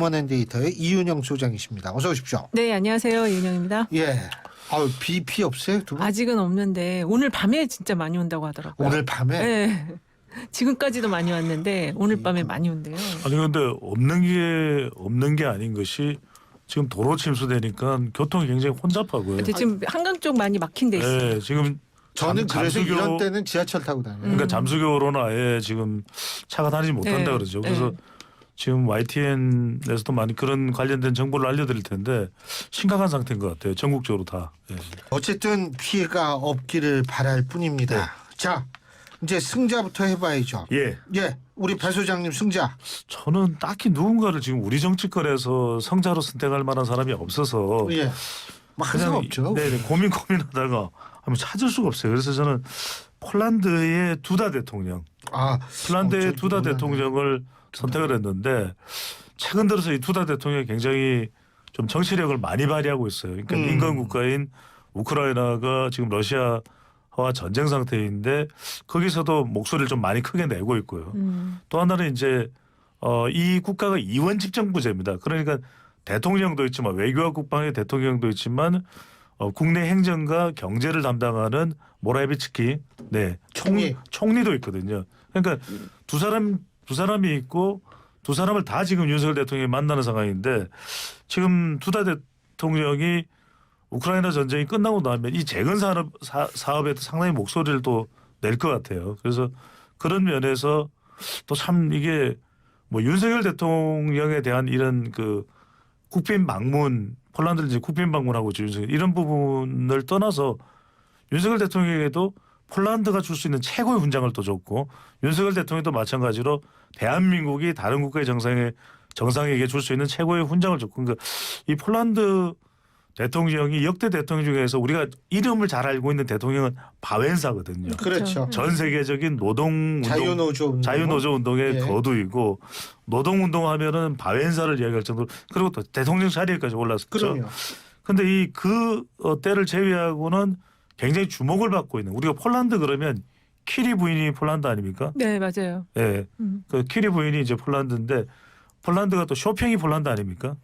휴먼앤데이터의 이윤영 소장이십니다. 어서 오십시오. 네, 안녕하세요. 이은영입니다. 예. 비 없어요? 두 분? 아직은 없는데 오늘 밤에 진짜 많이 온다고 하더라고요. 오늘 밤에? 네. 지금까지도 많이 왔는데 오늘 밤에 많이 온대요. 아니 근데 없는 게 아닌 것이 지금 도로 침수되니까 교통이 굉장히 혼잡하고요. 근데 지금 한강 쪽 많이 막힌 데 있어요. 네, 지금 저는 그래서 잠수교- 이런 때는 지하철 타고 다녀요. 그러니까 잠수교로는 아예 지금 차가 다니지 못한다 네, 그러죠. 그래서 네. 지금 YTN에서도 많이 그런 관련된 정보를 알려드릴 텐데 심각한 상태인 것 같아요. 전국적으로 다. 예. 어쨌든 피해가 없기를 바랄 뿐입니다. 네. 자, 이제 승자부터 해봐야죠. 예. 예, 우리 배 소장님 승자. 저는 딱히 누군가를 지금 우리 정치권에서 성자로 선택할 만한 사람이 없어서 예, 뭐 항상 그냥 없죠. 네, 고민하다가 한번 찾을 수가 없어요. 그래서 저는 폴란드의 두다 대통령, 폴란드의 두다 대통령을 선택을 했는데 최근 들어서 이 두다 대통령이 굉장히 좀 정치력을 많이 발휘하고 있어요. 그러니까 인권 국가인 우크라이나가 지금 러시아와 전쟁 상태인데 거기서도 목소리를 좀 많이 크게 내고 있고요. 또 하나는 이제 이 국가가 이원 집정부제입니다. 그러니까 대통령도 있지만 외교와 국방의 대통령도 있지만 국내 행정과 경제를 담당하는 모라비츠키 총리도 있거든요. 그러니까 두 사람이 있고 두 사람을 다 지금 윤석열 대통령이 만나는 상황인데 지금 두다 대통령이 우크라이나 전쟁이 끝나고 나면 이 재건 사업에 상당히 목소리를 또 낼 것 같아요. 그래서 그런 면에서 또 참 이게 뭐 윤석열 대통령에 대한 이런 그 국빈 방문 폴란드를 이제 국빈 방문하고 이런 부분을 떠나서 윤석열 대통령에게도 폴란드가 줄 수 있는 최고의 훈장을 또 줬고 윤석열 대통령도 마찬가지로 대한민국이 다른 국가의 정상에게 줄 수 있는 최고의 훈장을 줬고 그러니까 이 폴란드 대통령이 역대 대통령 중에서 우리가 이름을 잘 알고 있는 대통령은 바웬사거든요. 그렇죠. 전 세계적인 자유노조 운동의 예. 거두이고 노동운동하면은 바웬사를 이야기할 정도로 그리고 또 대통령 자리에까지 올랐었죠. 그럼요. 그런데 그 때를 제외하고는 굉장히 주목을 받고 있는 우리가 폴란드 그러면 키리 부인이 폴란드 아닙니까? 네, 맞아요. 네, 그 키리 부인이 이제 폴란드인데 폴란드가 또 쇼팽이 폴란드 아닙니까?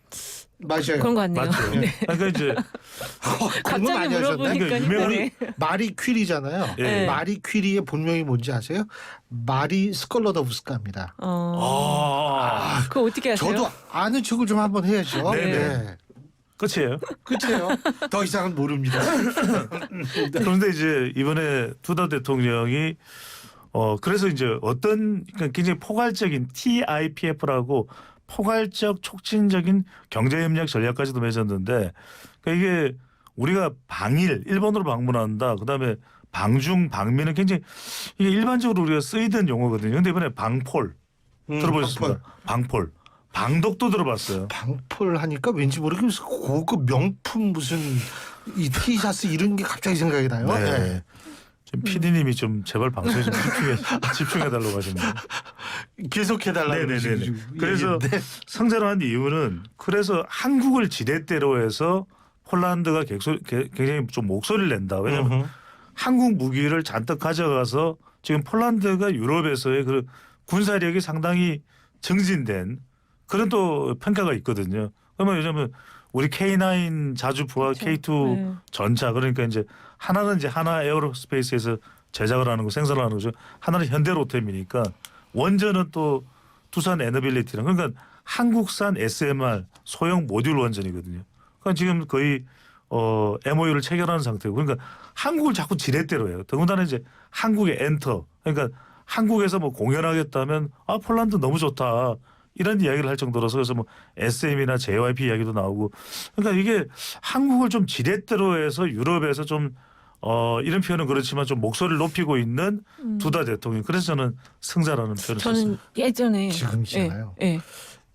맞아요. 그런 거 같네요. 맞죠. 그러니까 이제 그런 거 많이 갑자기 하셨네. 물어보니까 그러니까 유명한- 힘드네. 마리 퀴리잖아요. 예. 마리 퀴리의 본명이 뭔지 아세요? 마리 스콜로더브스카입니다. 그거 어떻게 하세요? 저도 아는 척을 좀 한번 해야죠. 네네. 끝이에요. 그렇죠. 더 이상은 모릅니다. 그런데 이제 이번에 두다 대통령이 그래서 이제 어떤 그러니까 굉장히 포괄적인 TIPF라고 포괄적 촉진적인 경제협력 전략까지도 맺었는데 그러니까 이게 우리가 일본으로 방문한다. 그다음에 방미는 굉장히 이게 일반적으로 우리가 쓰이던 용어거든요. 그런데 이번에 방폴 들어보셨습니다. 방폴. 방독도 들어봤어요. 방폴 하니까 왠지 모르게 고급 명품 무슨 이 티셔츠 이런 게 갑자기 생각이 나요. 네. 네. 지금 PD님이 좀 제발 방송에 좀 집중해달라고 하십니다. 계속해달라고 네네네. 그래서 상자로 한 이유는 그래서 한국을 지렛대로 해서 폴란드가 굉장히 좀 목소리를 낸다. 왜냐하면 한국 무기를 잔뜩 가져가서 지금 폴란드가 유럽에서의 그 군사력이 상당히 증진된 그런 또 평가가 있거든요. 그러면 요즘은 우리 K9 자주포와 K2 네. 전차 그러니까 이제 하나는 이제 하나 에어로스페이스에서 제작을 하는 거 생산을 하는 거죠. 하나는 현대로템이니까 원전은 또 두산 에너빌리티랑 그러니까 한국산 SMR 소형 모듈 원전이거든요. 그러니까 지금 거의 MOU를 체결하는 상태고 그러니까 한국을 자꾸 지렛대로 해요. 더군다나 이제 한국의 엔터 그러니까 한국에서 뭐 공연하겠다면 폴란드 너무 좋다. 이런 이야기를 할 정도로서 그래서 뭐 SM이나 JYP 이야기도 나오고 그러니까 이게 한국을 좀 지렛대로 해서 유럽에서 좀 이런 표현은 그렇지만 좀 목소리를 높이고 있는 두다 대통령. 그래서 저는 승자라는 표현을 썼어요. 저는 예전에 지금이잖아요. 예,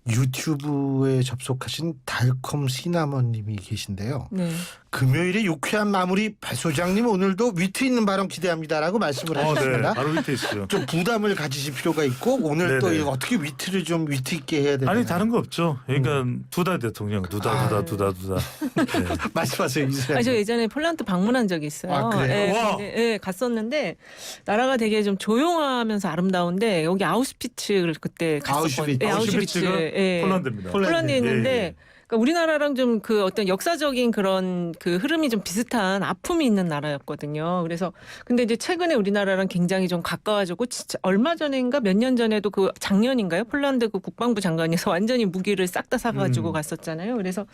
유튜브에 접속하신 달콤 시나몬님이 계신데요. 네. 금요일에 유쾌한 마무리 배 소장님 오늘도 위트 있는 발언 기대합니다라고 말씀을 네. 하셨습니다. 바로 밑에 있어요. 좀 부담을 가지실 필요가 있고 오늘 또 네네. 이거 어떻게 위트를 좀 위트 있게 해야 되나요? 아니 다른 거 없죠. 그러니까 두다 대통령 두다. 네. 말씀하세요. 이사님. 저 예전에 폴란드 방문한 적이 있어요. 아, 그래요? 와. 갔었는데 나라가 되게 좀 조용하면서 아름다운데 여기 아우슈비츠를 그때 갔었거든요. 아우슈비츠. 아우슈비츠가 예. 폴란드입니다. 폴란드에 있는데 예. 그러니까 우리나라랑 좀 그 어떤 역사적인 그런 그 흐름이 좀 비슷한 아픔이 있는 나라였거든요. 그래서 근데 이제 최근에 우리나라랑 굉장히 좀 가까워지고 진짜 얼마 전인가 몇 년 전에도 그 작년인가요? 폴란드 그 국방부 장관에서 완전히 무기를 싹 다 사가지고 갔었잖아요. 그래서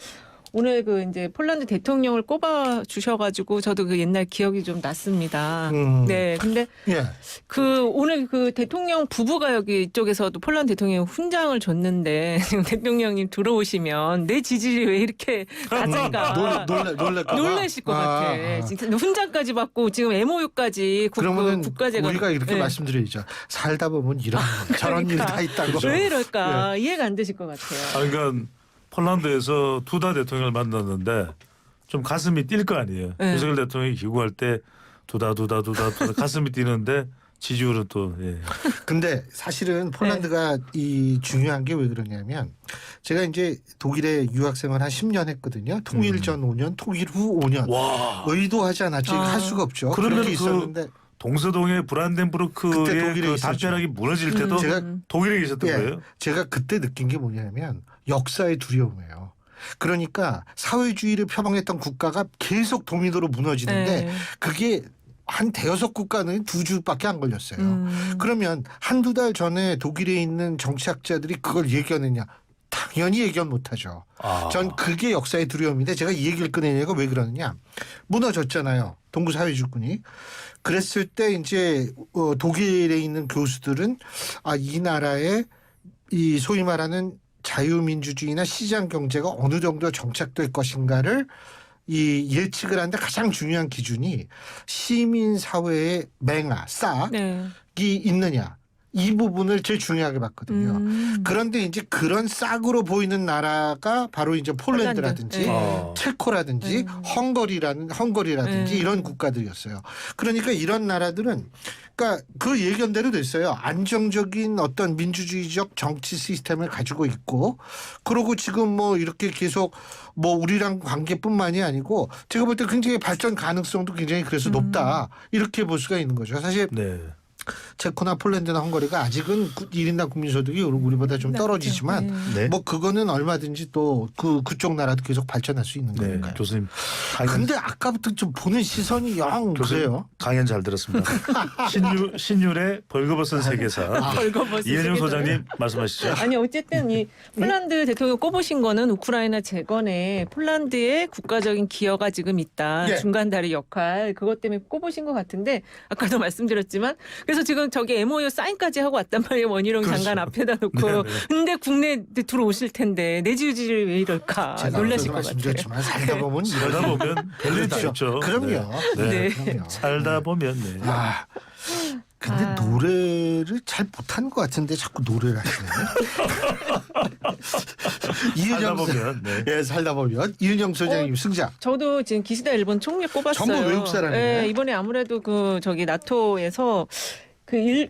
오늘 그 이제 폴란드 대통령을 꼽아 주셔가지고 저도 그 옛날 기억이 좀 났습니다. 네, 근데 예. 그 오늘 그 대통령 부부가 여기 이쪽에서도 폴란드 대통령 훈장을 줬는데 지금 대통령님 들어오시면 내 지지율이 왜 이렇게 낮을까 놀라실 것 같아. 진짜 훈장까지 받고 지금 MOU까지 그러면 국가제가 우리가 이렇게 네. 말씀드리죠. 살다 보면 이런 저런 일이 다 있다고. 왜 이럴까 이해가 안 되실 것 같아요. 그러니까 폴란드에서 두다 대통령을 만났는데 좀 가슴이 뛸 거 아니에요. 네. 윤석열 대통령이 귀국할 때 두다 가슴이 뛰는데 지지율은 또 예. 근데 사실은 폴란드가 이 중요한 게 왜 그러냐면 제가 이제 독일에 유학생활 한 10년 했거든요. 통일 전 5년, 통일 후 5년. 와. 의도하지 않았지 할 수가 없죠. 그러면 그렇게 그 있었는데 동서동의 그때 브란덴부르크의 독일에 그 있었죠. 담벼락이 무너질 때도 제가 독일에 계셨던 예, 거예요? 제가 그때 느낀 게 뭐냐면 역사의 두려움이에요. 그러니까 사회주의를 표방했던 국가가 계속 도미노로 무너지는데 네. 그게 한 대여섯 국가는 2주밖에 안 걸렸어요. 그러면 한두 달 전에 독일에 있는 정치학자들이 그걸 예견했냐? 당연히 예견 못하죠. 전 그게 역사의 두려움인데 제가 이 얘기를 꺼내냐가 왜 그러느냐. 무너졌잖아요. 동구 사회주권이. 그랬을 때 이제 독일에 있는 교수들은 이 나라의 이 소위 말하는 자유민주주의나 시장 경제가 어느 정도 정착될 것인가를 이 예측을 하는데 가장 중요한 기준이 시민 사회의 맹아, 싹이 네. 있느냐. 이 부분을 제일 중요하게 봤거든요. 그런데 이제 그런 싹으로 보이는 나라가 바로 이제 폴란드라든지 네. 체코라든지 헝거리라든지 네. 이런 국가들이었어요. 그러니까 이런 나라들은 그러니까 그 예견대로 됐어요. 안정적인 어떤 민주주의적 정치 시스템을 가지고 있고 그리고 지금 뭐 이렇게 계속 뭐 우리랑 관계뿐만이 아니고 제가 볼 때 굉장히 발전 가능성도 굉장히 그래서 높다. 이렇게 볼 수가 있는 거죠. 사실 네. 체코나 폴란드나 헝가리가 아직은 1인당 국민소득이 우리보다 좀 떨어지지만 네. 뭐 그거는 얼마든지 또 그쪽 나라도 계속 발전할 수 있는 네. 거니까요. 교수님. 근데 아까부터 좀 보는 시선이 영 그래요. 강연 잘 들었습니다. 신율의 벌거벗은 세계사. 벌거벗은 이현영 세계사. 소장님 말씀하시죠. 아니 어쨌든 이 폴란드 대통령 꼽으신 거는 우크라이나 재건에 폴란드의 국가적인 기여가 지금 있다. 예. 중간다리 역할 그것 때문에 꼽으신 것 같은데 아까도 말씀드렸지만 그래서 지금 저기 MOU 사인까지 하고 왔단 말이에요. 원희룡 그렇죠. 장관 앞에다 놓고. 네네. 근데 국내 들어오실 텐데 내지유지를 왜 이럴까 제가 놀라실 앞서도 것 같아요. 말씀드렸지만 살다 보면 살다 이런 보면 별일 다 있죠. 그럼요. 네. 네. 그럼요. 살다 보면 네. 근데 노래를 잘 못하는 것 같은데 자꾸 노래를 하시네요. 살다 보면 네. 예, 살다 보면 이은영 소장님 승자. 저도 지금 기시다 일본 총리 뽑았어요. 전부 외국 사람이네. 네, 이번에 아무래도 그 저기 나토에서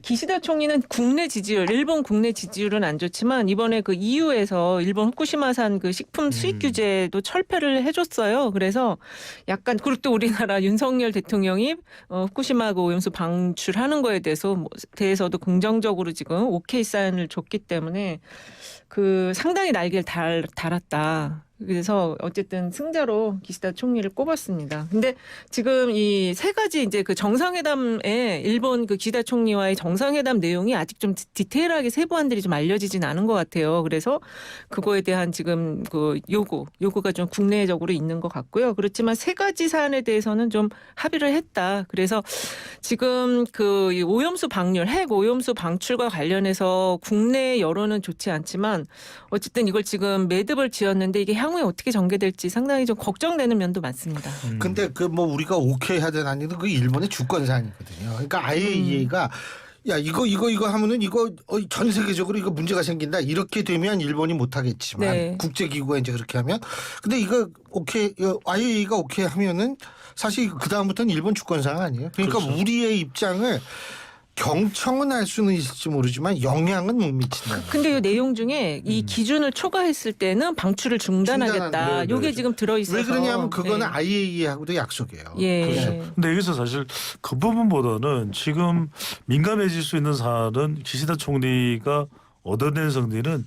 기시다 총리는 국내 지지율, 일본 국내 지지율은 안 좋지만 이번에 그 EU에서 일본 후쿠시마산 그 식품 수입 규제도 철폐를 해줬어요. 그래서 약간 그리고 또 우리나라 윤석열 대통령이 후쿠시마 그 오염수 방출하는 거에 대해서도 긍정적으로 지금 오케이 사인을 줬기 때문에 그 상당히 날개를 달았다. 그래서 어쨌든 승자로 기시다 총리를 꼽았습니다. 근데 지금 이 세 가지 이제 그 정상회담에 일본 그 기시다 총리와의 정상회담 내용이 아직 좀 디테일하게 세부안들이 좀 알려지진 않은 것 같아요. 그래서 그거에 대한 지금 그 요구가 좀 국내적으로 있는 것 같고요. 그렇지만 세 가지 사안에 대해서는 좀 합의를 했다. 그래서 지금 그 오염수 방류, 핵 오염수 방출과 관련해서 국내 여론은 좋지 않지만 어쨌든 이걸 지금 매듭을 지었는데 이게 향후에 어떻게 전개될지 상당히 좀 걱정되는 면도 많습니다. 근데 그 뭐 우리가 오케이 하든 아니든 그 일본의 주권 사안이거든요. 그러니까 아예 이해가 야 이거 하면은 이거 전 세계적으로 이거 문제가 생긴다 이렇게 되면 일본이 못하겠지만 네. 국제기구가 이제 그렇게 하면 근데 이거 오케이 IAEA가 오케이 하면은 사실 그 다음부터는 일본 주권사항 아니에요. 그러니까 그렇죠. 우리의 입장을 경청은 할 수는 있을지 모르지만 영향은 못 미친다. 근데 이 내용 중에 이 기준을 초과했을 때는 방출을 중단하겠다. 중단하는, 네, 요게 네. 지금 들어 있어서 왜 그러냐면 그거는 네. IAEA하고도 약속이에요. 예. 그렇죠. 근데 여기서 사실 그 부분보다는 지금 민감해질 수 있는 사안은 기시다 총리가 얻어낸 성리는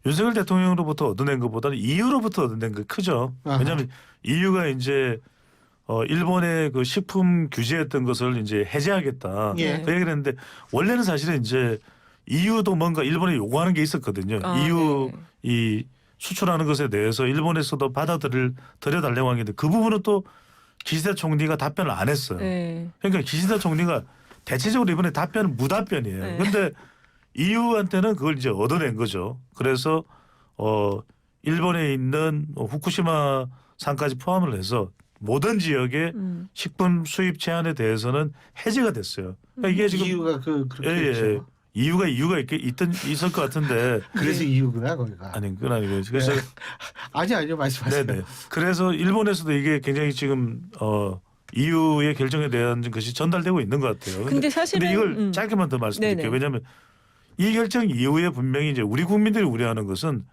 윤석열 대통령으로부터 얻어낸 것보다는 EU로부터 얻어낸 게 크죠. 아하. 왜냐하면 EU가 이제 일본의 그 식품 규제했던 것을 이제 해제하겠다. 예. 그 얘기를 했는데 원래는 사실은 이제 EU도 뭔가 일본에 요구하는 게 있었거든요. 아, EU 네. 이 수출하는 것에 대해서 일본에서도 들여달라고 한 게 있는데 그 부분은 또 기시다 총리가 답변을 안 했어요. 네. 그러니까 기시다 총리가 대체적으로 이번에 답변은 무답변이에요. 네. 그런데 EU한테는 그걸 이제 얻어낸 거죠. 그래서 일본에 있는 후쿠시마 산까지 포함을 해서 모든 지역의 식품 수입 제한에 대해서는 해제가 됐어요. 그러니까 이게 지금 이유가 그렇게 예, 했죠. 이유가 있을 것 같은데 그래서 이유구나 거기가. 아니 그건 아니고요. 그래서 아니요 말씀하세요. 네네. 그래서 일본에서도 이게 굉장히 지금 EU의 결정에 대한 것이 전달되고 있는 것 같아요. 근데 사실은 이걸 짧게만 더 말씀드릴게요. 네네. 왜냐하면 이 결정 이후에 분명히 이제 우리 국민들이 우려하는 것은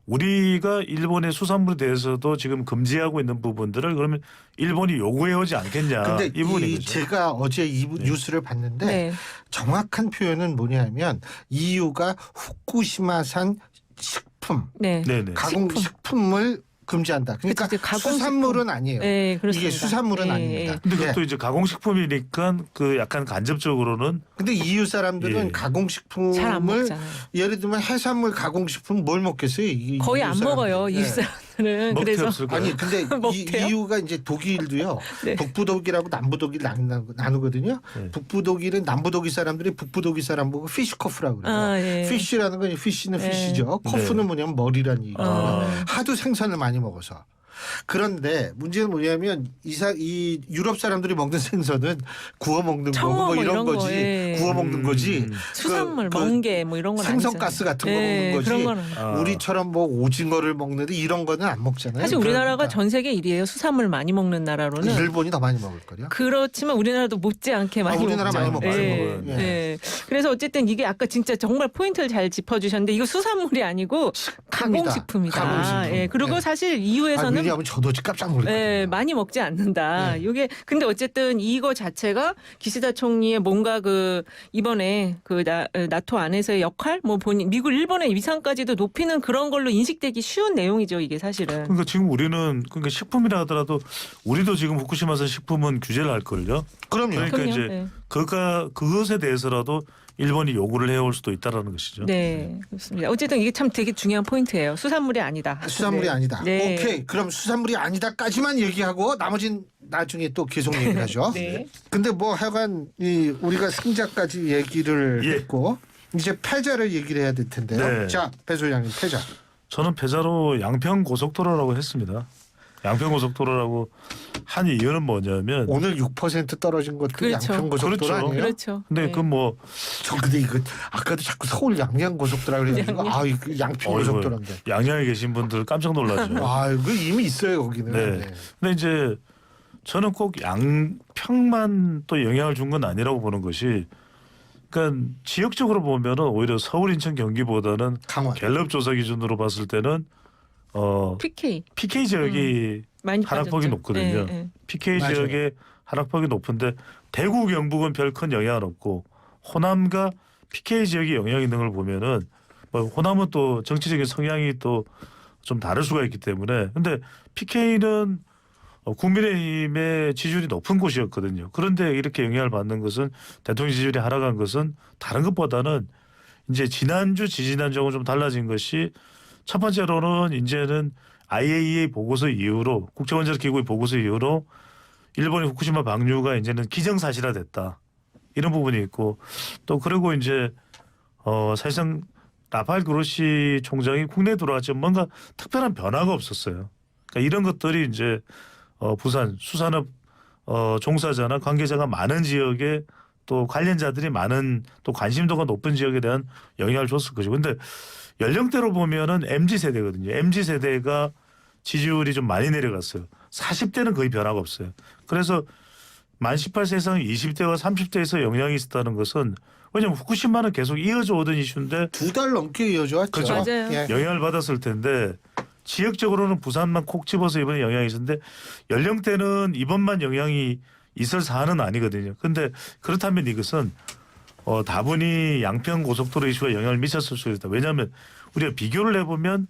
우리가 일본의 수산물에 대해서도 지금 금지하고 있는 부분들을 그러면 일본이 요구해 오지 않겠냐. 근데 이 부분인 거죠. 제가 어제 이 뉴스를 봤는데 네. 정확한 표현은 뭐냐면 EU가 후쿠시마산 식품 네. 네네. 가공식품을 금지한다. 그러니까 그치, 가공식품. 수산물은 아니에요. 네, 그렇습니다. 이게 수산물은 예, 아닙니다. 예. 근데 예. 그것도 이제 가공식품이니까 그 약간 간접적으로는 근데 EU 사람들은 예. 가공식품을 잘 안 먹잖아요. 예를 들면 해산물 가공식품 뭘 먹겠어요? 거의 EU 안 사람들이. 먹어요. 예. 이 사람들은. 먹태 그래서 없을 거예요. 아니 근데 먹태요? EU가 이제 독일도요. 네. 북부독일하고 남부독일 나누거든요. 네. 북부독일은 남부독일 사람들이 북부독일 사람 보고 피쉬커프라고 그래요. 아, 예. 피쉬라는 건 피쉬는 네. 피쉬죠. 커프는 뭐냐면 머리라는 얘기예요. 아. 하도 생선을 많이 먹어서. 그런데 문제는 뭐냐면 이 유럽 사람들이 먹는 생선은 구워 먹는 거고 청어 뭐 뭐 이런 이런 거, 거지. 예. 구워 먹는 거지. 수산물, 그 멍게 뭐 이런 건 생선 아니잖아요. 가스 같은 거 예, 먹는 거지. 그런 거는. 아. 우리처럼 뭐 오징어를 먹는데 이런 거는 안 먹잖아요. 사실 우리나라가 그러니까 전 세계 1위예요. 수산물 많이 먹는 나라로는. 일본이 더 많이 먹을 거요. 그렇지만 우리나라도 못지않게 많이 우리나라 먹죠. 많이 먹어요. 예, 많이 먹어요. 예. 그래서 어쨌든 이게 아까 진짜 정말 포인트를 잘 짚어주셨는데 이거 수산물이 아니고 가공식품이다. 가공식품. 예. 그리고 예. 사실 EU에서는 왜냐하면 저도 깜짝 놀랐거든요. 예, 많이 먹지 않는다. 이게 근데 어쨌든 이거 자체가 기시다 총리의 뭔가 그 이번에 그 나토 안에서의 역할 뭐 본인 미국 일본의 위상까지도 높이는 그런 걸로 인식되기 쉬운 내용이죠. 이게 사실은. 그러니까 지금 우리는 그러니까 식품이라 하더라도 우리도 지금 후쿠시마산 식품은 규제를 할 걸요. 그럼요. 그러니까 그럼요. 이제 네. 그것에 대해서라도 일본이 요구를 해올 수도 있다라는 것이죠. 네, 그렇습니다. 어쨌든 이게 참 되게 중요한 포인트예요. 수산물이 아니다. 수산물이 네. 아니다. 네. 오케이. 그럼 수산물이 아니다까지만 얘기하고 나머진 나중에 또 계속 얘기를 하죠. 네. 근데 뭐 하여간 우리가 승자까지 얘기를 예. 했고 이제 패자를 얘기를 해야 될 텐데요. 네. 자, 배 소장님 패자. 저는 패자로 양평 고속도로라고 했습니다. 양평 고속도로라고 한 이유는 뭐냐면 오늘 6% 떨어진 것도 그렇죠. 양평고속도로 그렇죠. 아니에요? 그렇죠. 근데 네. 그 뭐 저 근데 이거 아까도 자꾸 서울 양양고속도로라고 그래가지고 양양. 아 이거 양평고속도로인데. 양양에 계신 분들 깜짝 놀라죠. 아 이거 이미 있어요 거기는. 네. 네. 근데 이제 저는 꼭 양평만 또 영향을 준 건 아니라고 보는 것이 그러니까 지역적으로 보면은 오히려 서울, 인천, 경기보다는 강원. 갤럽 조사 기준으로 봤을 때는 PK 지역이 많이 하락폭이 빠졌죠. 높거든요. 네, 네. PK 맞아요. 지역의 하락폭이 높은데 대구, 경북은 별 큰 영향은 없고 호남과 PK 지역이 영향이 있는 걸 보면은 뭐 호남은 또 정치적인 성향이 또 좀 다를 수가 있기 때문에 근데 PK는 국민의힘의 지지율이 높은 곳이었거든요. 그런데 이렇게 영향을 받는 것은 대통령 지지율이 하락한 것은 다른 것보다는 이제 지난주, 지지난주하고 좀 달라진 것이 첫 번째로는 이제는 IAEA 보고서 이후로 국제원자력기구의 보고서 이후로 일본의 후쿠시마 방류가 이제는 기정사실화됐다. 이런 부분이 있고 또 그리고 이제 사실상 라파엘 그로시 총장이 국내에 들어왔지만 뭔가 특별한 변화가 없었어요. 그러니까 이런 것들이 이제 부산 수산업 종사자나 관계자가 많은 지역에 또 관련자들이 많은 또 관심도가 높은 지역에 대한 영향을 줬을 것이고 근데 연령대로 보면은 MZ 세대거든요. MZ 세대가 지지율이 좀 많이 내려갔어요. 40대는 거의 변화가 없어요. 그래서 만 18세 이상 20대와 30대에서 영향이 있었다는 것은 왜냐하면 후쿠시마는 계속 이어져 오던 이슈인데 2달 넘게 이어져 왔죠. 그렇죠. 맞아요. 예. 영향을 받았을 텐데 지역적으로는 부산만 콕 집어서 이번에 영향이 있었는데 연령대는 이번만 영향이 있을 사안은 아니거든요. 그런데 그렇다면 이것은 다분히 양평 고속도로 이슈가 영향을 미쳤을 수 있다. 왜냐하면 우리가 비교를 해보면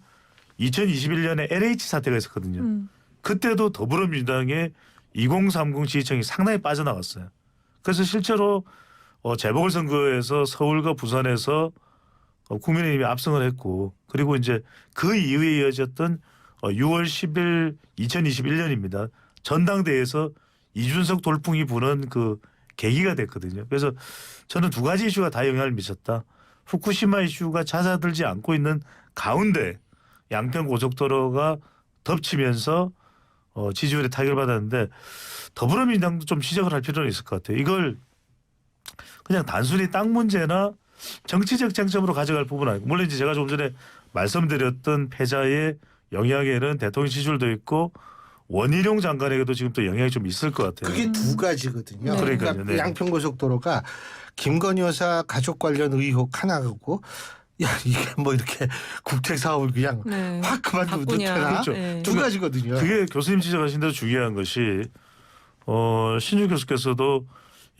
2021년에 LH 사태가 있었거든요. 그때도 더불어민주당의 2030 지지층이 상당히 빠져나갔어요. 그래서 실제로 재보궐선거에서 서울과 부산에서 국민의힘이 압승을 했고 그리고 이제 그 이후에 이어졌던 6월 10일 2021년입니다. 전당대회에서 이준석 돌풍이 부는 그 계기가 됐거든요. 그래서 저는 두 가지 이슈가 다 영향을 미쳤다. 후쿠시마 이슈가 잦아들지 않고 있는 가운데 양평 고속도로가 덮치면서 지지율에 타격을 받았는데 더불어민주당도 좀 지적을 할 필요는 있을 것 같아요. 이걸 그냥 단순히 땅 문제나 정치적 쟁점으로 가져갈 부분은 아니고 물론 이제 제가 좀 전에 말씀드렸던 패자의 영향에는 대통령 지지율도 있고 원희룡 장관에게도 지금 또 영향이 좀 있을 것 같아요. 그게 두 가지거든요. 네. 그러니까 그러니까요, 네. 양평고속도로가 김건희 여사 가족 관련 의혹 하나고 야 이게 뭐 이렇게 국책 사업을 그냥 네. 확 그만두면 바꾸냐. 되나? 그렇죠. 네. 두 가지거든요. 그게 교수님 지적하신 대로 중요한 것이 신주 교수께서도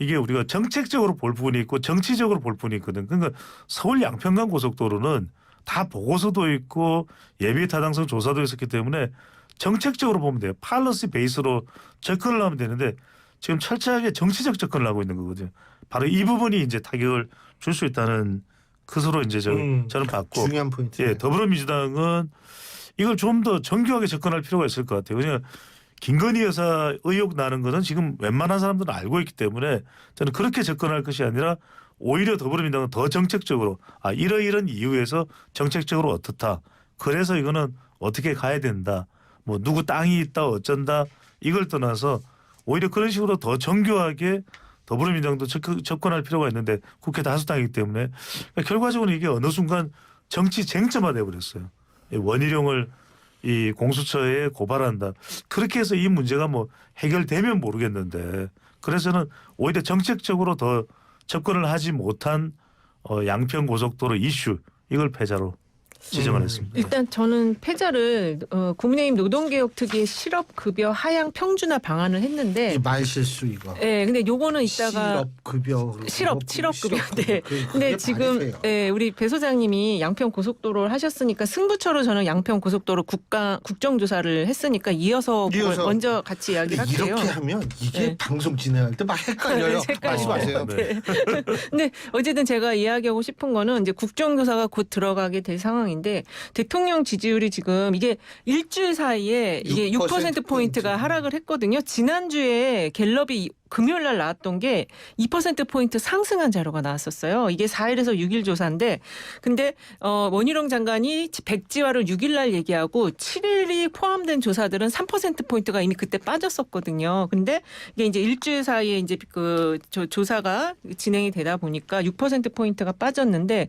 이게 우리가 정책적으로 볼 부분이 있고 정치적으로 볼 부분이 있거든. 그러니까 서울 양평간 고속도로는 다 보고서도 있고 예비 타당성 조사도 있었기 때문에 정책적으로 보면 돼요. 팔러시 베이스로 접근을 하면 되는데 지금 철저하게 정치적 접근을 하고 있는 거거든요. 바로 이 부분이 이제 타격을 줄 수 있다는 것으로 이제 저는 봤고 중요한 포인트. 예, 더불어민주당은 이걸 좀 더 정교하게 접근할 필요가 있을 것 같아요. 그냥 김건희 여사 의혹 나는 것은 지금 웬만한 사람들은 알고 있기 때문에 저는 그렇게 접근할 것이 아니라 오히려 더불어민주당은 더 정책적으로 이러이런 이유에서 정책적으로 어떻다. 그래서 이거는 어떻게 가야 된다. 뭐 누구 땅이 있다 어쩐다 이걸 떠나서 오히려 그런 식으로 더 정교하게 더불어민주당도 접근할 필요가 있는데 국회 다수당이기 때문에 결과적으로 이게 어느 순간 정치 쟁점화돼 버렸어요. 원희룡을 이 공수처에 고발한다. 그렇게 해서 이 문제가 뭐 해결되면 모르겠는데 그래서는 오히려 정책적으로 더 접근을 하지 못한 양평 고속도로 이슈 이걸 패자로 지정을 했습니다. 일단 저는 패자를 국민의힘 노동개혁특위의 실업급여 하향 평준화 방안을 했는데 말 실수 이거. 네, 근데 요거는 이따가 실업급여. 실업급여. 네. 근데 지금 우리 배 소장님이 양평 고속도로를 하셨으니까 승부처로 저는 양평 고속도로 국정조사를 했으니까 이어서 먼저 같이 이야기를 할게요. 이렇게 하면 이게 네. 방송 진행할 때 막 헷갈려요. 말씀하세요. 네. 근데 어쨌든 제가 이야기하고 싶은 거는 이제 국정조사가 곧 들어가게 될 상황인데 대통령 지지율이 지금 이게 일주일 사이에 이게 6%포인트가 하락을 했거든요. 지난주에 갤럽이 금요일 날 나왔던 게 2%포인트 상승한 자료가 나왔었어요. 이게 4일에서 6일 조사인데 근데 원희룡 장관이 백지화를 6일 날 얘기하고 7일이 포함된 조사들은 3%포인트가 이미 그때 빠졌었거든요. 근데 이게 이제 일주일 사이에 이제 그 조사가 진행이 되다 보니까 6%포인트가 빠졌는데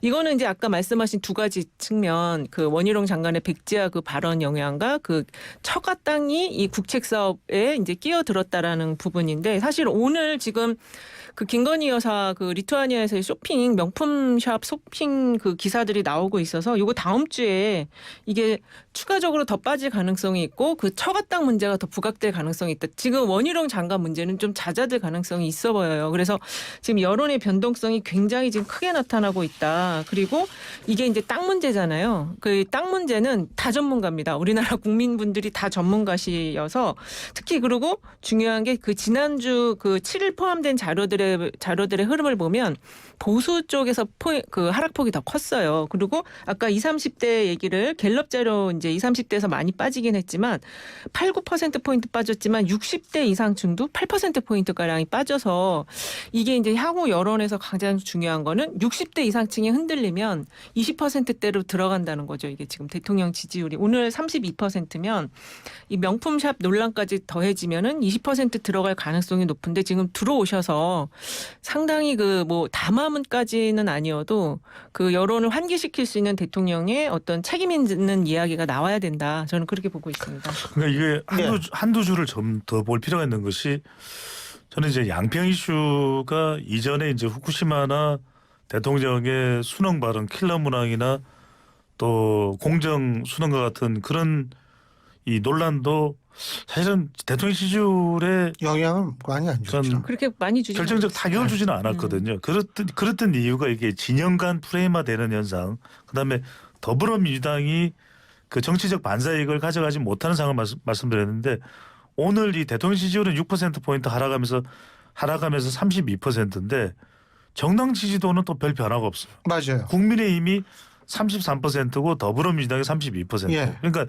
이거는 이제 아까 말씀하신 두 가지 측면 그 원희룡 장관의 백지화 그 발언 영향과 그 처가 땅이 이 국책 사업에 이제 끼어들었다라는 부분인데 사실 오늘 지금 그 김건희 여사 그 리투아니아에서의 쇼핑 명품샵 쇼핑 그 기사들이 나오고 있어서 이거 다음 주에 이게 추가적으로 더 빠질 가능성이 있고 그 처가 땅 문제가 더 부각될 가능성이 있다. 지금 원희룡 장관 문제는 좀 잦아들 가능성이 있어 보여요. 그래서 지금 여론의 변동성이 굉장히 지금 크게 나타나고 있다. 그리고 이게 이제 땅 문제잖아요. 그 땅 문제는 다 전문가입니다. 우리나라 국민분들이 다 전문가시여서 특히 그리고 중요한 게 그 지난주 그 7일 포함된 자료들의 흐름을 보면 보수 쪽에서 그 하락폭이 더 컸어요. 그리고 아까 20, 30대 얘기를 갤럽 자료 이제 20, 30대에서 많이 빠지긴 했지만 8, 9%포인트 빠졌지만 60대 이상층도 8%포인트가량이 빠져서 이게 이제 향후 여론에서 가장 중요한 거는 60대 이상층이 흔들리면 20%대로 들어간다는 거죠. 이게 지금 대통령 지지율이 오늘 32%면 이 명품샵 논란까지 더해지면은 20% 들어갈 가능성이 높은데 지금 들어오셔서 상당히 그 뭐 담화문까지는 아니어도 그 여론을 환기시킬 수 있는 대통령의 어떤 책임 있는 이야기가 나와야 된다. 저는 그렇게 보고 있습니다. 그러니까 이게 한두 줄을 좀 더 볼 필요가 있는 것이 저는 이제 양평 이슈가 이전에 이제 후쿠시마나 대통령의 순환 발언, 킬러 문항이나 또 공정 순환과 같은 그런 이 논란도 사실은 대통령 지지율에 영향을 많이 안 줬죠. 그렇게 많이 주지 결정적 타격을 주지는 않았거든요. 그랬던 이유가 이게 진영 간 프레임화되는 현상, 그다음에 더불어민주당이 그 정치적 반사이익을 가져가지 못하는 상황을 말씀드렸는데 오늘 이 대통령 지지율은 6%포인트 하락하면서 32%인데 정당 지지도는 또 별 변화가 없어요. 맞아요. 국민의힘이 33%고 더불어민주당이 32%. 예. 그러니까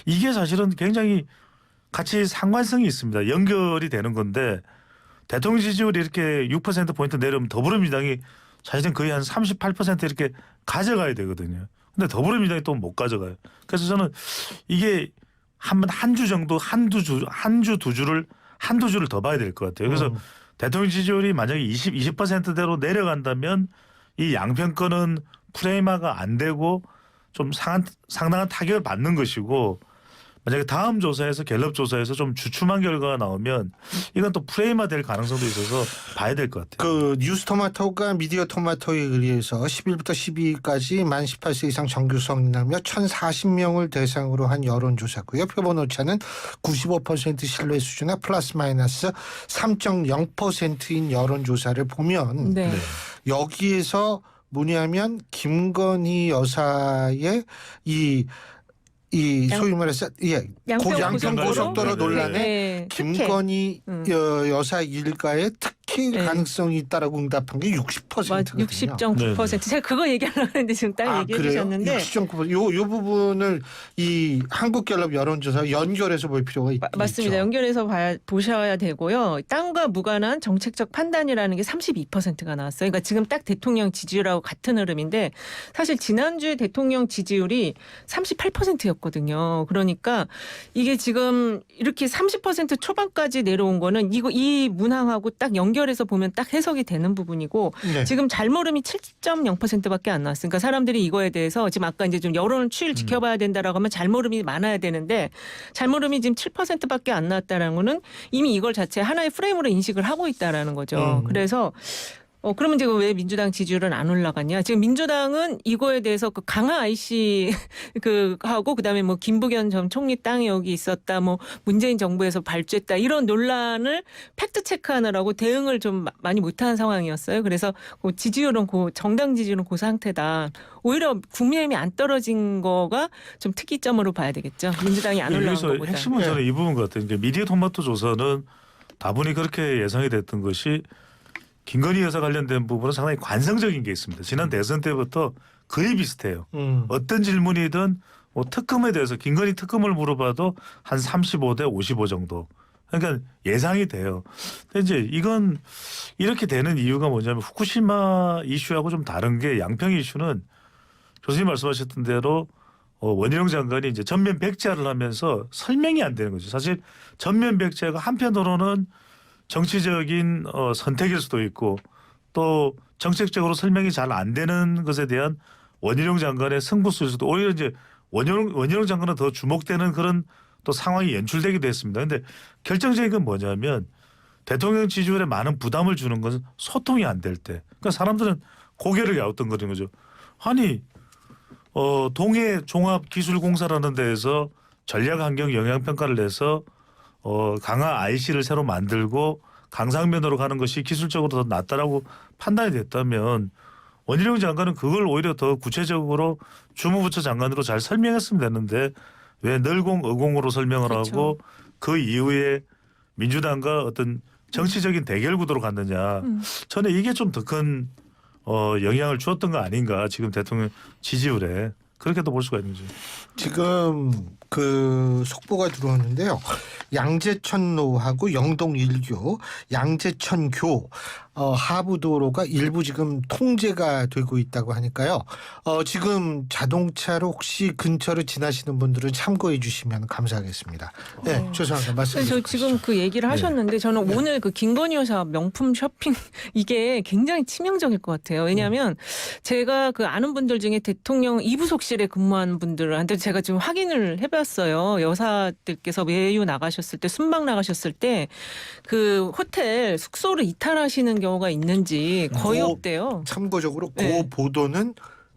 이게 사실은 굉장히 같이 상관성이 있습니다. 연결이 되는 건데 대통령 지지율이 이렇게 6%포인트 내려오면 더불어민주당이 사실은 거의 한 38% 이렇게 가져가야 되거든요. 근데 더불어민주당이 또 못 가져가요. 그래서 저는 이게 한 주 정도 한두 주를 더 봐야 될 것 같아요. 그래서 대통령 지지율이 만약에 20%대로 내려간다면 이 양평권은 프레임화가 안 되고 좀 상당한 타격을 받는 것이고 만약에 다음 조사에서 갤럽 조사에서 좀 주춤한 결과가 나오면 이건 또 프레임화 될 가능성도 있어서 봐야 될 것 같아요. 그 뉴스토마토가 미디어 토마토에 의해서 10일부터 12일까지 만 18세 이상 정규 성인하며 1,040명을 대상으로 한 여론조사고요. 표본 오차는 95% 신뢰 수준에 플러스 마이너스 3.0%인 여론조사를 보면 네. 여기에서 뭐냐면 김건희 여사의 이 소위 말해서 양평 고속도로 논란에 김건희 여사 일가의 특혜 가능성이 있다라고 응답한 게 60%거든요. 60.9%. 제가 그거 얘기하려고 했는데 지금 딱 얘기해 주셨는데 60.9%. 요 부분을 이 한국갤럽 여론조사 연결해서 볼 필요가 맞습니다. 있죠. 연결해서 보셔야 되고요. 땅과 무관한 정책적 판단이라는 게 32%가 나왔어요. 그러니까 지금 딱 대통령 지지율하고 같은 흐름인데 사실 지난주에 대통령 지지율이 38%였거든요. 그러니까 이게 지금 이렇게 30% 초반까지 내려온 거는 이 문항하고 딱 연결해서 보면 딱 해석이 되는 부분이고 네. 지금 잘모름이 7.0%밖에 안 나왔어요. 그러니까 사람들이 이거에 대해서 지금 아까 이제 좀 여론 추이를 지켜봐야 된다라고 하면 잘모름이 많아야 되는데 잘모름이 지금 7%밖에 안 나왔다라는 거는 이미 이걸 자체 하나의 프레임으로 인식을 하고 있다라는 거죠. 그래서 그러면 지금 왜 민주당 지지율은 안 올라갔냐? 지금 민주당은 이거에 대해서 그 강하 IC 하고 그다음에 뭐 김부겸 전 총리 땅이 여기 있었다, 뭐 문재인 정부에서 발주했다 이런 논란을 팩트 체크하느라고 대응을 좀 많이 못한 상황이었어요. 그래서 그 지지율은 정당 지지율은 그 상태다. 오히려 국민의힘이 안 떨어진 거가 좀 특이점으로 봐야 되겠죠. 민주당이 안 올라간 여기서 것보다. 핵심은 저는 이 부분 같아요. 그러니까 미디어 토마토 조사는 다분히 그렇게 예상이 됐던 것이 김건희 여사 관련된 부분은 상당히 관성적인 게 있습니다. 지난 대선 때부터 거의 비슷해요. 어떤 질문이든 뭐 특검에 대해서 김건희 특검을 물어봐도 한 35대 55 정도. 그러니까 예상이 돼요. 근데 이제 이건 이렇게 되는 이유가 뭐냐면 후쿠시마 이슈하고 좀 다른 게 양평 이슈는 교수님 말씀하셨던 대로 원희룡 장관이 이제 전면 백지화를 하면서 설명이 안 되는 거죠. 사실 전면 백지화가 한편으로는 정치적인 선택일 수도 있고 또 정책적으로 설명이 잘 안 되는 것에 대한 원희룡 장관의 승부수일 수도 오히려 이제 원희룡 장관은 더 주목되는 그런 또 상황이 연출되기도 했습니다. 그런데 결정적인 건 뭐냐면 대통령 지지율에 많은 부담을 주는 것은 소통이 안 될 때. 그러니까 사람들은 고개를 갸우뚱거리는 거죠. 아니 동해 종합기술공사라는 데에서 전략환경 영향평가를 내서 강화 IC를 새로 만들고 강상면으로 가는 것이 기술적으로 더 낫다라고 판단이 됐다면 원희룡 장관은 그걸 오히려 더 구체적으로 주무부처 장관으로 잘 설명했으면 되는데 왜 늘공 의공으로 설명을 그렇죠. 하고 그 이후에 민주당과 어떤 정치적인 대결 구도로 갔느냐. 저는 이게 좀 더 큰 영향을 주었던 거 아닌가 지금 대통령 지지율에. 그렇게도 볼 수가 있는 거죠. 지금 그 속보가 들어왔는데요. 양재천로하고 영동 1교, 양재천교 하부도로가 일부 지금 통제가 되고 있다고 하니까요. 지금 자동차로 혹시 근처를 지나시는 분들은 참고해 주시면 감사하겠습니다. 네, 죄송합니다. 말씀 저 지금 그 얘기를 하셨는데 저는 오늘 그 김건희 여사 명품 쇼핑 이게 굉장히 치명적일 것 같아요. 왜냐하면 제가 그 아는 분들 중에 대통령 이부속실에 근무한 분들한테 제가 지금 확인을 해봤어요. 여사들께서 외유 나가셨을 때 순방 나가셨을 때 그 호텔 숙소를 이탈하시는 경우가 있는지 거의 없대요. 참고적으로 네. 그 보도는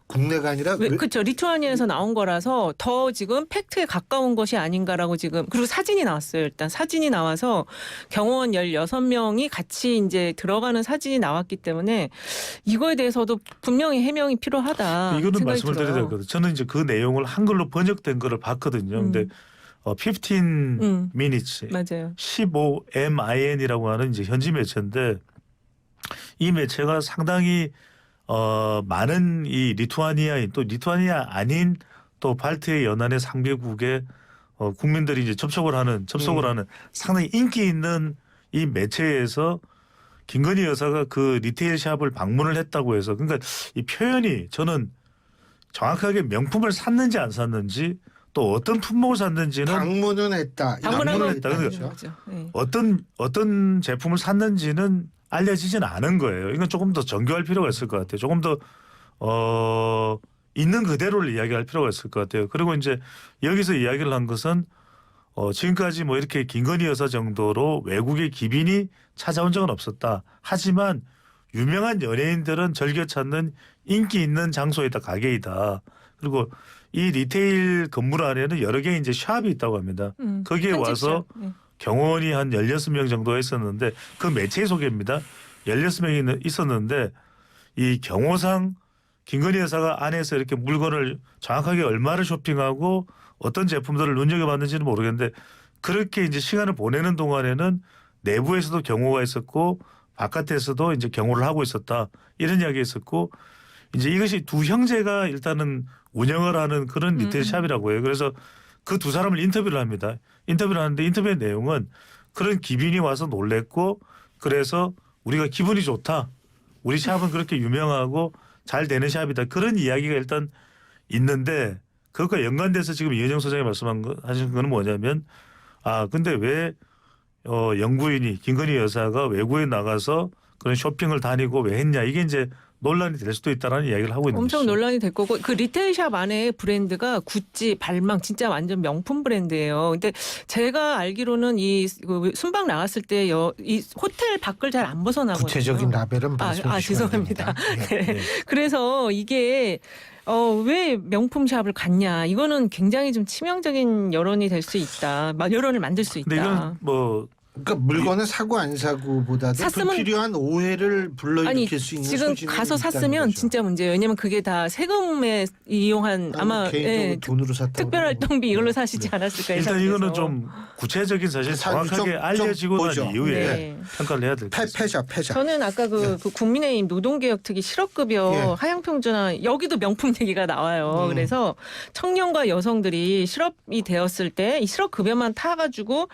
국내가 아니라 그렇죠. 리투아니아에서 나온 거라서 더 지금 팩트에 가까운 것이 아닌가라고 지금 그리고 사진이 나왔어요. 일단 사진이 나와서 경호원 16명이 같이 이제 들어가는 사진이 나왔기 때문에 이거에 대해서도 분명히 해명이 필요하다. 이거는 말씀을 드려야 되거든요. 저는 이제 그 내용을 한글로 번역된 거를 봤거든요. 근데 15 minutes, 맞아요. 15 min이라고 하는 이제 현지 매체인데 이 매체가 상당히 많은 이 리투아니아인 또 리투아니아 아닌 또 발트해 연안의 상배국의 국민들이 이제 접속을 하는 상당히 인기 있는 이 매체에서 김건희 여사가 그 리테일 샵을 방문을 했다고 해서 그러니까 이 표현이 저는 정확하게 명품을 샀는지 안 샀는지 또 어떤 품목을 샀는지는 방문은 했다. 방문을 했다. 그렇죠. 네. 어떤 제품을 샀는지는 알려지진 않은 거예요. 이건 조금 더 정교할 필요가 있을 것 같아요. 조금 더 있는 그대로를 이야기할 필요가 있을 것 같아요. 그리고 이제 여기서 이야기를 한 것은 지금까지 뭐 이렇게 김건희 여사 정도로 외국의 기빈이 찾아온 적은 없었다. 하지만 유명한 연예인들은 즐겨 찾는 인기 있는 장소이다, 가게이다. 그리고 이 리테일 건물 안에는 여러 개의 이제 샵이 있다고 합니다. 거기에 와서 경호원이 한 16명 정도가 있었는데 그 매체의 소개입니다. 16명이 있었는데 이 경호상 김건희 여사가 안에서 이렇게 물건을 정확하게 얼마를 쇼핑하고 어떤 제품들을 눈여겨봤는지는 모르겠는데 그렇게 이제 시간을 보내는 동안에는 내부에서도 경호가 있었고 바깥에서도 이제 경호를 하고 있었다. 이런 이야기가 있었고 이제 이것이 두 형제가 일단은 운영을 하는 그런 리테일 샵이라고 해요. 그래서 그 두 사람을 인터뷰를 합니다. 인터뷰를 하는데 인터뷰의 내용은 그런 기빈이 와서 놀랬고 그래서 우리가 기분이 좋다. 우리 샵은 그렇게 유명하고 잘 되는 샵이다. 그런 이야기가 일단 있는데 그것과 연관돼서 지금 이은영 소장이 하신 거는 뭐냐면 근데 왜 영부인이 김건희 여사가 외국에 나가서 그런 쇼핑을 다니고 왜 했냐 이게 이제 논란이 될 수도 있다라는 이야기를 하고 있는 거죠. 엄청 논란이 될 거고 그 리테일샵 안에 브랜드가 구찌, 발망 진짜 완전 명품 브랜드예요. 근데 제가 알기로는 이 순방 나갔을 때 이 호텔 밖을 잘 안 벗어나거든요. 구체적인 라벨은 말씀해 주시면 죄송합니다. 됩니다. 네. 그래서 이게 왜 명품샵을 갔냐 이거는 굉장히 좀 치명적인 여론이 될 수 있다. 여론을 만들 수 있다. 근데 이건 뭐 그러니까 물건을 사고 안 사고보다도 불필요한 오해를 불러일으킬 수 있는 지금 소지는 가서 있다는 샀으면 거죠. 진짜 문제예요. 왜냐하면 그게 다 세금에 이용한 아마 개인적으로 돈으로 샀다고 특별활동비 이걸로 사시지 않았을까 일단 예상돼서. 이거는 좀 구체적인 사실 정확하게 알려지고 난 보죠. 이후에 네. 평가를 해야 될 것 같습니다. 패자. 저는 아까 그 국민의힘 노동개혁특위 실업급여 하향평준화 여기도 명품 얘기가 나와요. 그래서 청년과 여성들이 실업이 되었을 때 이 실업급여만 타가지고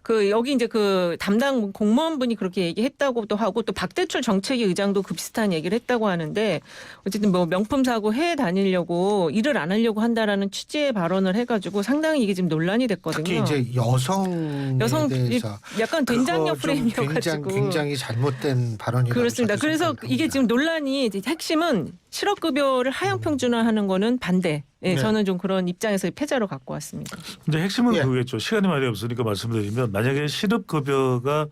그 여기 이제 그 담당 공무원분이 그렇게 얘기했다고도 하고 또 박대출 정책위 의장도 그 비슷한 얘기를 했다고 하는데 어쨌든 뭐 명품 사고 해외 다니려고 일을 안 하려고 한다라는 취지의 발언을 해가지고 상당히 이게 지금 논란이 됐거든요. 특히 이제 여성에 대해서 약간 된장녀 프레임이어가지고 굉장히 잘못된 발언이라고 그렇습니다. 그래서 생각합니다. 이게 지금 논란이 핵심은 실업급여를 하향평준화하는 거는 반대. 네, 저는 좀 그런 입장에서 패자로 갖고 왔습니다. 근데 핵심은 그거겠죠. 시간이 많이 없으니까 말씀드리면 만약에 실업급여가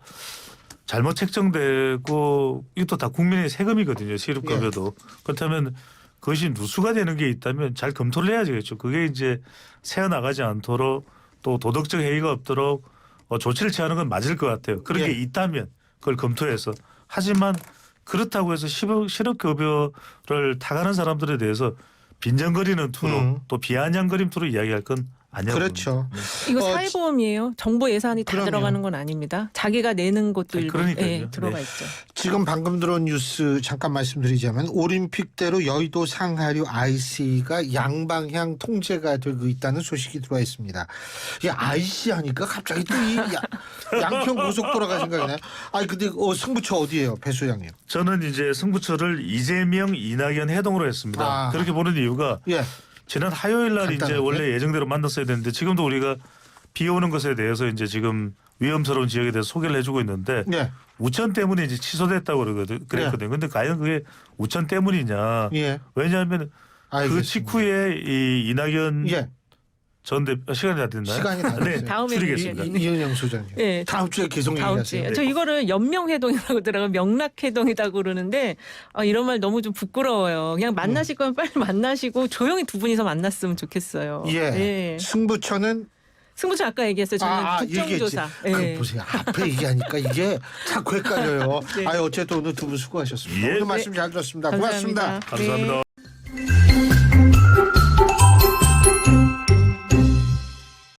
잘못 책정되고 이것도 다 국민의 세금이거든요. 실업급여도. 그렇다면 그것이 누수가 되는 게 있다면 잘 검토를 해야 되겠죠. 그게 이제 새어나가지 않도록 또 도덕적 해이가 없도록 조치를 취하는 건 맞을 것 같아요. 그런 게 있다면 그걸 검토해서. 하지만 그렇다고 해서 실업급여를 타가는 사람들에 대해서 빈정거리는 투로 또 비아냥거림 투로 이야기할 건 아니라고 그렇죠. 봅니다. 이거 사회보험이에요. 정부 예산이 다 그럼요. 들어가는 건 아닙니다. 자기가 내는 것도 일부 그러니까요. 들어가 네. 있죠. 지금 방금 들어온 뉴스 잠깐 말씀드리자면 올림픽대로 여의도 상하류 IC가 양방향 통제가 되고 있다는 소식이 들어와 있습니다. 이 IC 하니까 갑자기 또 이 양평 고속도로가 생각이 나요. 아니 근데 승부처 어디예요, 배 소장님? 저는 이제 승부처를 이재명, 이낙연 해동으로 했습니다. 그렇게 보는 이유가 예. 지난 화요일 날 이제 간단하게. 원래 예정대로 만났어야 되는데 지금도 우리가 비 오는 것에 대해서 이제 지금 위험스러운 지역에 대해서 소개를 해주고 있는데 예. 우천 때문에 이제 취소됐다고 그랬거든요. 근데 과연 그게 우천 때문이냐? 예. 왜냐하면 알겠습니다. 그 직후에 이 이낙연 예. 전 대표 시간이 다 됐나요? 시간이 다 됐어요. 다음에 줄이겠습니다. 이은영 소장님. 네. 다음 주에 계속 다음 얘기하세요. 주에. 저 이거를 연명회동이라고 하더라고요. 명락회동이라고 그러는데 이런 말 너무 좀 부끄러워요. 그냥 만나실 거면 빨리 만나시고 조용히 두 분이서 만났으면 좋겠어요. 예. 예. 승부처는 승부처 아까 얘기했어요. 저는 국정조사. 그 보세요. 앞에 얘기하니까 이게 자꾸 헷갈려요. 네. 어쨌든 오늘 두 분 수고하셨습니다. 예. 오늘 말씀 잘 들었습니다. 감사합니다. 고맙습니다. 감사합니다.